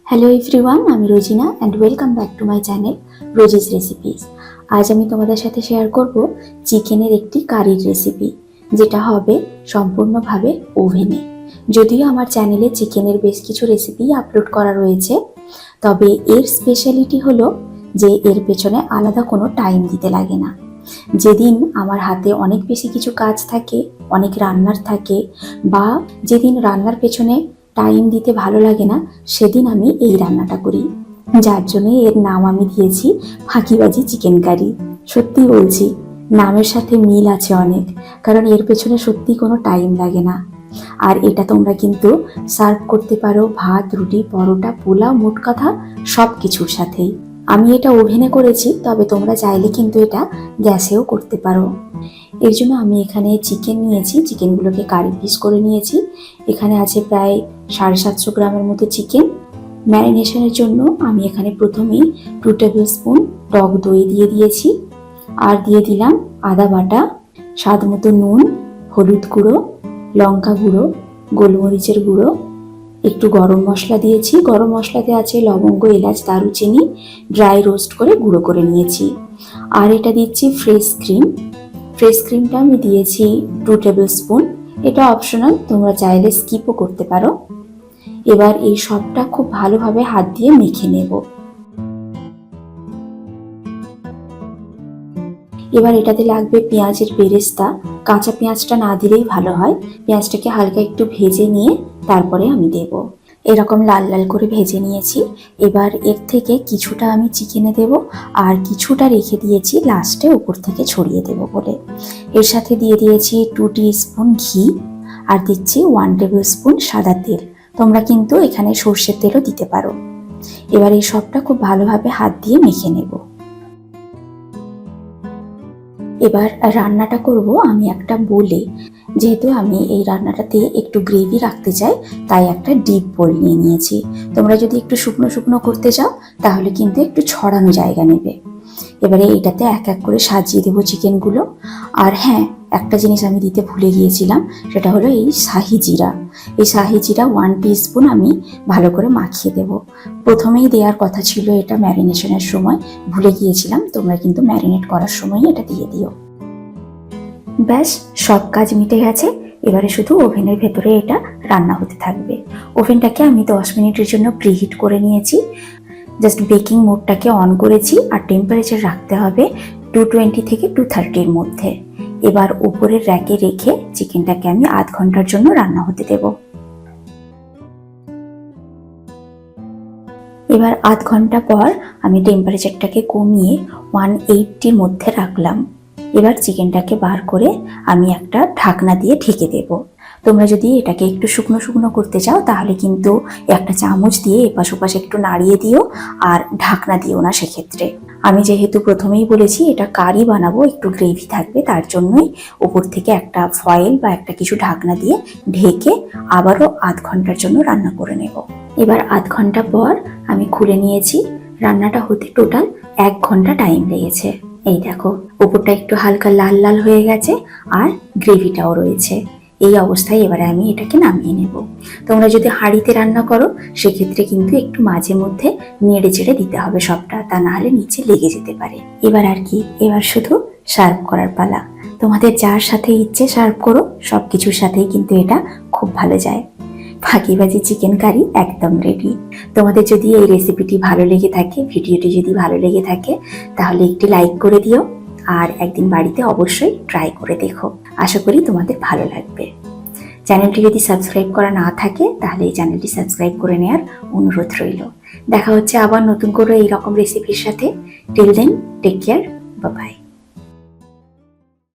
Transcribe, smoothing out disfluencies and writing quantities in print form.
Hello everyone, আমি Rozina and welcome back to my channel Rosie's recipes. আজ আমি তোমাদের সাথে শেয়ার করব চিকেনের একটি কারির রেসিপি, যেটা হবে সম্পূর্ণভাবে ওভেনে। যদিও আমার চ্যানেলে চিকেনের বেশ কিছু রেসিপি আপলোড করা রয়েছে, তবে এর স্পেশালিটি হলো যে এর পেছনে আলাদা কোনো টাইম দিতে লাগে না। যেদিন আমার হাতে অনেক বেশি কিছু কাজ থাকে, অনেক রান্নার থাকে, বা যেদিন রান্নার পেছনে টাইম দিতে ভালো লাগে না, সেদিন আমি এই রান্নাটা করি, যার জন্য এর নাম আমি দিয়েছি ফাঁকিবাজি চিকেন কারি। সত্যি বলছি, নামের সাথে মিল আছে অনেক, কারণ এর পেছনে সত্যি কোনো টাইম লাগে না। আর এটা তোমরা কিন্তু সার্ভ করতে পারো ভাত, রুটি, পরোটা, পোলাও, মোট কথা সব কিছুর সাথেই। আমি এটা ওভেনে করেছি, তবে তোমরা চাইলে কিন্তু এটা গ্যাসেও করতে পারো। এর জন্য আমি এখানে চিকেন নিয়েছি, চিকেনগুলোকে কারি পিস করে নিয়েছি। এখানে আছে প্রায় 750 গ্রামের মতো চিকেন। ম্যারিনেশনের জন্য আমি এখানে প্রথমেই 2 টেবিল স্পুন টক দই দিয়ে দিয়েছি, আর দিয়ে দিলাম আদা বাটা, স্বাদ মতো নুন, হলুদ গুঁড়ো, লঙ্কা গুঁড়ো, গোলমরিচের গুঁড়ো, একটু গরম মশলা দিয়েছি। গরম মশলাতে আছে লবঙ্গ, এলাচ, দারুচিনি ড্রাই রোস্ট করে গুঁড়ো করে নিয়েছি। আর এটা দিচ্ছি ফ্রেশ ক্রিম। ফ্রেশ ক্রিমটা আমি দিয়েছি 2 টেবিল স্পুন। এটা অপশনাল, তোমরা চাইলে স্কিপও করতে পারো। এবার এই সবটা খুব ভালোভাবে হাত দিয়ে মেখে নেব। এবার এটাতে লাগবে পেঁয়াজের বেরেস্তা। কাঁচা পেঁয়াজটা না দিলেই ভালো হয়। পেঁয়াজটাকে হালকা একটু ভেজে নিয়ে তারপরে আমি দেব। এরকম লাল লাল করে ভেজে নিয়েছি। এবার এর থেকে কিছুটা আমি চিকেনে দেব, আর কিছুটা রেখে দিয়েছি লাস্টে উপর থেকে ছড়িয়ে দেব বলে। এর সাথে দিয়ে দিয়েছি 2 টিস্পুন ঘি, আর দিচ্ছি 1 টেবিল স্পুন সাদা তেল। তোমরা কিন্তু এখানে সর্ষের তেলও দিতে পারো। এবার এই সবটা খুব ভালোভাবে হাত দিয়ে মেখে নেব। এবার রান্নাটা করব আমি একটা বোলে। যেহেতু আমি এই রান্নাটাতে একটু গ্রেভি রাখতে চাই, তাই একটা ডিপ বোল নিয়ে নিয়েছি। তোমরা যদি একটু শুকনো শুকনো করতে চাও, তাহলে কিন্তু একটু ছড়ানো জায়গা নেবে। এবারে এইটাতে এক এক করে সাজিয়ে দেবো চিকেনগুলো। আর হ্যাঁ, একটা জিনিস আমি দিতে ভুলে গিয়েছিলাম, সেটা হলো এই শাহি জিরা। এই শাহি জিরা 1 টিস্পুন আমি ভালো করে মাখিয়ে দেব। প্রথমেই দেওয়ার কথা ছিল এটা ম্যারিনেশনের সময়, ভুলে গিয়েছিলাম। তোমরা কিন্তু ম্যারিনেট করার সময়ই এটা দিয়ে দিও। ব্যাস, সব কাজ মিটে গেছে। এবারে শুধু ওভেনের ভেতরে এটা রান্না হতে থাকবে। ওভেনটাকে আমি 10 মিনিটের জন্য প্রিহিট করে নিয়েছি। জাস্ট বেকিং মোডটাকে অন করেছি, আর টেম্পারেচার রাখতে হবে 220 থেকে 230-র মধ্যে। এবার উপরের র্যাকে রেখে চিকেনটাকে আমি আধ ঘন্টার জন্য রান্না হতে দেব। এবার আধ ঘন্টা পর আমি টেম্পারেচারটাকে কমিয়ে 180-র মধ্যে রাখলাম। এবার চিকেনটাকে বার করে আমি একটা ঢাকনা দিয়ে ঢেকে দেব। তোমরা যদি এটাকে একটু শুকনো শুকনো করতে চাও, তাহলে কিন্তু একটা চামচ দিয়ে এপাশ ওপাশ একটু নাড়িয়ে দিও, আর ঢাকনা দিও না সেক্ষেত্রে। আমি যেহেতু প্রথমেই বলেছি এটা কারি বানাবো, একটু গ্রেভি থাকবে, তার জন্যই উপর থেকে একটা ফয়েল বা একটা কিছু ঢাকনা দিয়ে ঢেকে আবারও আধ ঘন্টার জন্য রান্না করে নেব। এবার আধ ঘন্টা পর আমি খুলে নিয়েছি। রান্নাটা হতে টোটাল 1 ঘন্টা টাইম লেগেছে। এই দেখো, উপরটা একটু হালকা লাল লাল হয়ে গেছে, আর গ্রেভিটাও রয়েছে। এই অবস্থায় এবারে আমি এটাকে নামিয়ে নেব। তোমরা যদি হাঁড়িতে রান্না করো, সেক্ষেত্রে কিন্তু একটু মাঝে মধ্যে নেড়ে চেড়ে দিতে হবে সবটা, তা না হলে নিচে লেগে যেতে পারে। এবার আর কি, এবার শুধু সার্ভ করার পালা। তোমাদের যার সাথে ইচ্ছে সার্ভ করো, সবকিছুর সাথেই কিন্তু এটা খুব ভালো যায়। ফাঁকিবাজি চিকেন কারি একদম রেডি। তোমাদের যদি এই রেসিপিটি ভালো লেগে থাকে, ভিডিওটি যদি ভালো লেগে থাকে, তাহলে একটি লাইক করে দিও, আর একদিন বাড়িতে অবশ্যই ট্রাই করে দেখো। আশা করি তোমাদের ভালো লাগবে। চ্যানেলটি যদি সাবস্ক্রাইব করা না থাকে, তাহলে এই চ্যানেলটি সাবস্ক্রাইব করে নেওয়ার অনুরোধ রইল। দেখা হচ্ছে আবার নতুন করে এইরকম রেসিপির সাথে। Till then, take care, bye by.